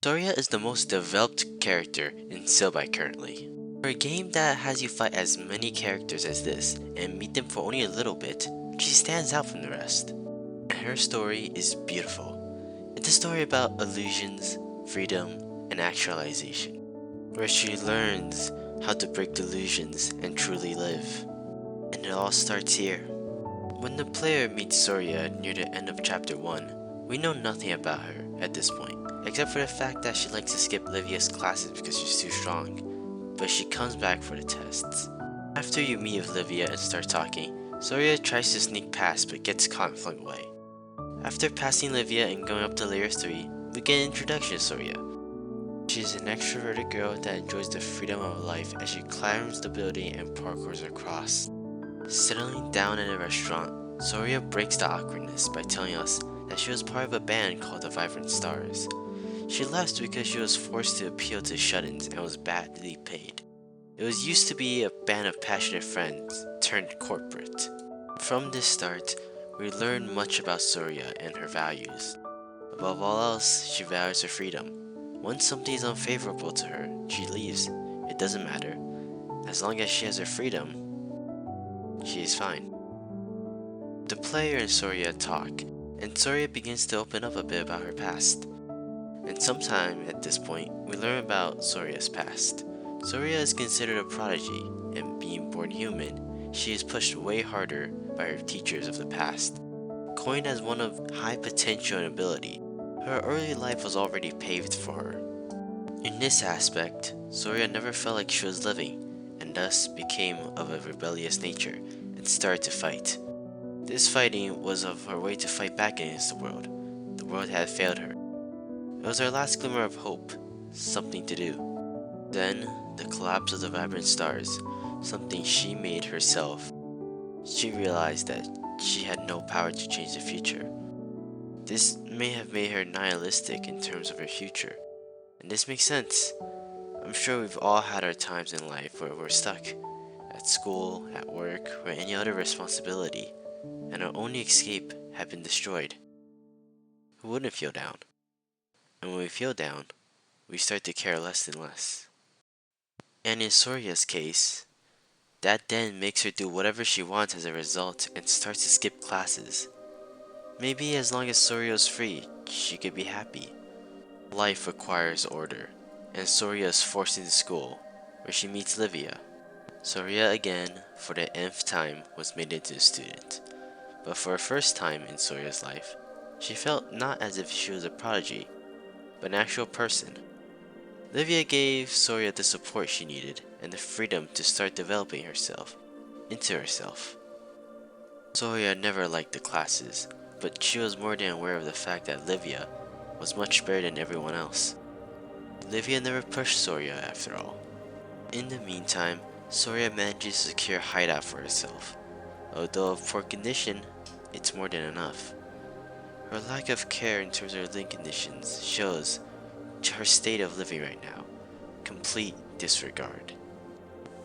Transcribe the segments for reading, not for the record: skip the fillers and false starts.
Soria is the most developed character in Silbai currently. For a game that has you fight as many characters as this and meet them for only a little bit, she stands out from the rest. And her story is beautiful. It's a story about illusions, freedom, and actualization, where she learns how to break delusions and truly live. And it all starts here. When the player meets Soria near the end of chapter 1, we know nothing about her at this point, except for the fact that she likes to skip Livia's classes because she's too strong, but she comes back for the tests. After you meet with Livia and start talking, Soria tries to sneak past but gets caught and flung away. After passing Livia and going up to layer 3, we get an introduction to Soria. She's an extroverted girl that enjoys the freedom of life as she climbs the building and parkours across. Settling down in a restaurant, Soria breaks the awkwardness by telling us that she was part of a band called the Vibrant Stars. She left because she was forced to appeal to shut-ins and was badly paid. It was used to be a band of passionate friends turned corporate. From this start, we learn much about Soria and her values. Above all else, she values her freedom. Once something is unfavorable to her, she leaves. It doesn't matter. As long as she has her freedom, she is fine. The player and Soria talk, and Soria begins to open up a bit about her past. And sometime at this point, we learn about Soria's past. Soria is considered a prodigy, and being born human, she is pushed way harder by her teachers of the past. Coined as one of high potential and ability, her early life was already paved for her. In this aspect, Soria never felt like she was living, and thus became of a rebellious nature and started to fight. This fighting was of her way to fight back against the world. The world had failed her. It was her last glimmer of hope, something to do. Then, the collapse of the Vibrant Stars, something she made herself. She realized that she had no power to change the future. This may have made her nihilistic in terms of her future, and this makes sense. I'm sure we've all had our times in life where we're stuck, at school, at work, or any other responsibility, and our only escape had been destroyed. Who wouldn't feel down? And when we feel down, we start to care less and less. And in Soria's case, that then makes her do whatever she wants as a result and starts to skip classes. Maybe as long as Soria's free, she could be happy. Life requires order, and Soria is forced into school, where she meets Livia. Soria again, for the nth time, was made into a student. But for the first time in Soria's life, she felt not as if she was a prodigy, but an actual person. Livia gave Soria the support she needed and the freedom to start developing herself into herself. Soria never liked the classes, but she was more than aware of the fact that Livia was much better than everyone else. Livia never pushed Soria after all. In the meantime, Soria manages to secure a hideout for herself. Although of poor condition, it's more than enough. Her lack of care in terms of her living conditions shows her state of living right now. Complete disregard.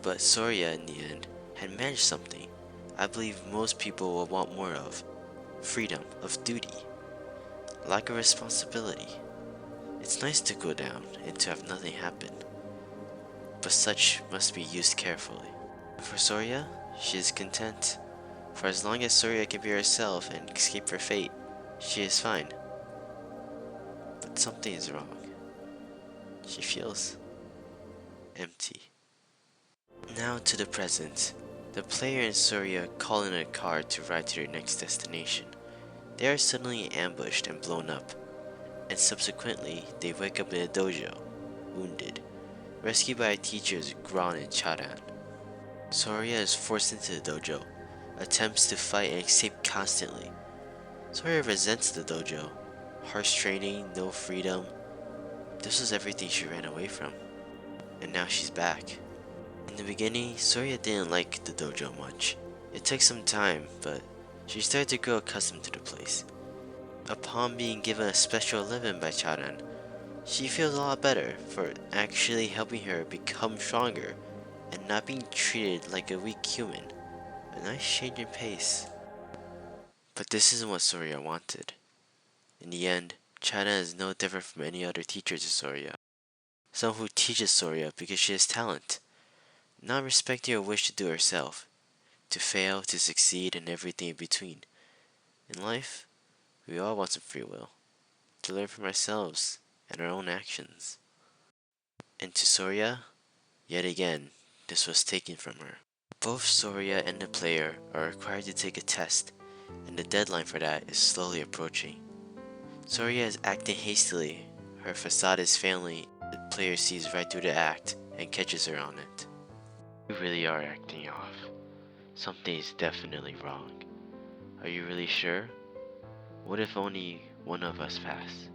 But Soria, in the end, had managed something I believe most people will want more of. Freedom of duty. Lack of responsibility. It's nice to go down and to have nothing happen, but such must be used carefully. For Soria, she is content. For as long as Soria can be herself and escape her fate, she is fine. But something is wrong. She feels empty. Now to the present. The player and Soria call in a car to ride to their next destination. They are suddenly ambushed and blown up, and subsequently they wake up in a dojo, wounded, rescued by teachers Gran and Charan. Soria is forced into the dojo, attempts to fight and escape constantly. Soria resents the dojo. Harsh training, no freedom. This was everything she ran away from. And now she's back. In the beginning, Soria didn't like the dojo much. It took some time, but she started to grow accustomed to the place. Upon being given a special living by Charan, she feels a lot better for actually helping her become stronger and not being treated like a weak human. A nice change in pace. But this isn't what Soria wanted. In the end, China is no different from any other teacher to Soria. Someone who teaches Soria because she has talent, not respecting her wish to do herself, to fail, to succeed, and everything in between. In life, we all want some free will, to learn from ourselves and our own actions. And to Soria, yet again, this was taken from her. Both Soria and the player are required to take a test, and the deadline for that is slowly approaching. Soria is acting hastily, her facade is failing, the player sees right through the act and catches her on it. You really are acting off. Something is definitely wrong. Are you really sure? What if only one of us pass?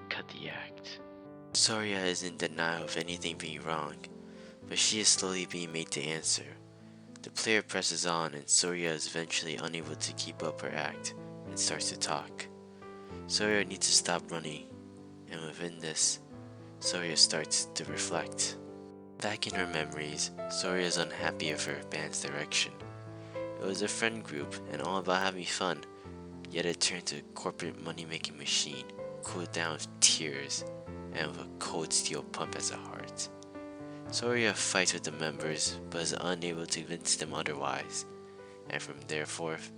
Cut the act. Soria is in denial of anything being wrong, but she is slowly being made to answer. The player presses on and Soria is eventually unable to keep up her act and starts to talk. Soria needs to stop running, and within this, Soria starts to reflect. Back in her memories, Soria is unhappy with her band's direction. It was a friend group and all about having fun, yet it turned to a corporate money-making machine, cooled down with tears and with a cold steel pump as a heart. Soria fights with the members, but is unable to convince them otherwise, and from there forth,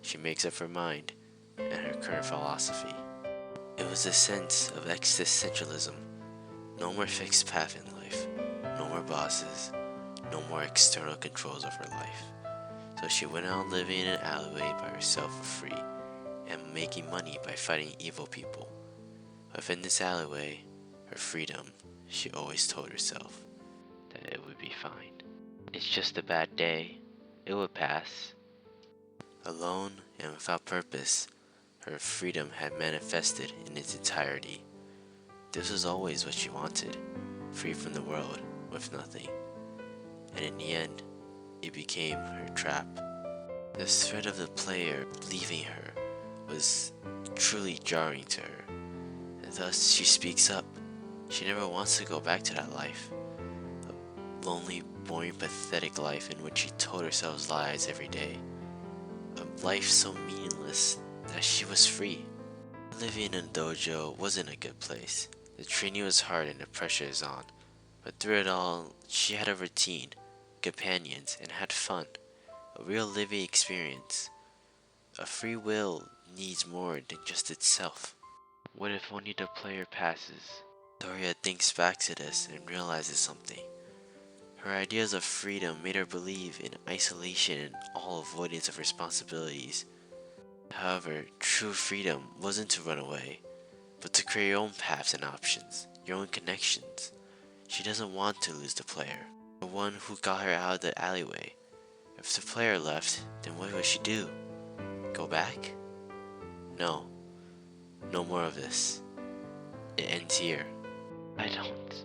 she makes up her mind and her current philosophy. It was a sense of existentialism. No more fixed path in life, no more bosses, no more external controls of her life. So she went out living in an alleyway by herself for free, and making money by fighting evil people. Within this alleyway, her freedom, she always told herself that it would be fine. It's just a bad day. It would pass. Alone and without purpose, her freedom had manifested in its entirety. This was always what she wanted, free from the world, with nothing. And in the end, it became her trap. The threat of the player leaving her was truly jarring to her, and thus she speaks up. She never wants to go back to that life. A lonely, boring, pathetic life in which she told herself lies every day. A life so meaningless that she was free. Living in a dojo wasn't a good place. The training was hard and the pressure is on. But through it all, she had a routine, companions, and had fun. A real living experience. A free will needs more than just itself. What if only the player passes? Soria thinks back to this and realizes something. Her ideas of freedom made her believe in isolation and all avoidance of responsibilities. However, true freedom wasn't to run away, but to create your own paths and options, your own connections. She doesn't want to lose the player, the one who got her out of the alleyway. If the player left, then what would she do? Go back? No. No more of this. It ends here. I don't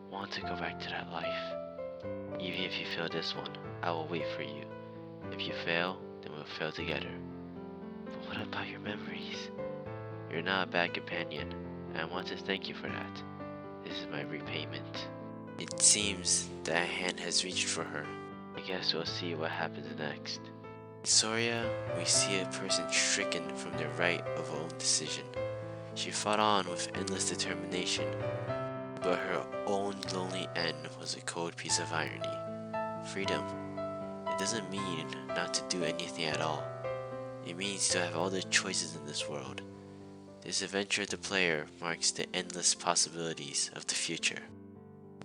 want to go back to that life. Even if you fail this one, I will wait for you. If you fail, then we'll fail together. But what about your memories? You're not a bad companion, and I want to thank you for that. This is my repayment. It seems that a hand has reached for her. I guess we'll see what happens next. In Soria, we see a person stricken from the right of her own decision. She fought on with endless determination, but her own lonely end was a cold piece of irony. Freedom. It doesn't mean not to do anything at all. It means to have all the choices in this world. This adventure of the player marks the endless possibilities of the future.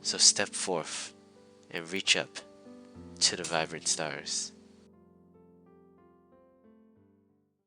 So step forth and reach up to the vibrant stars.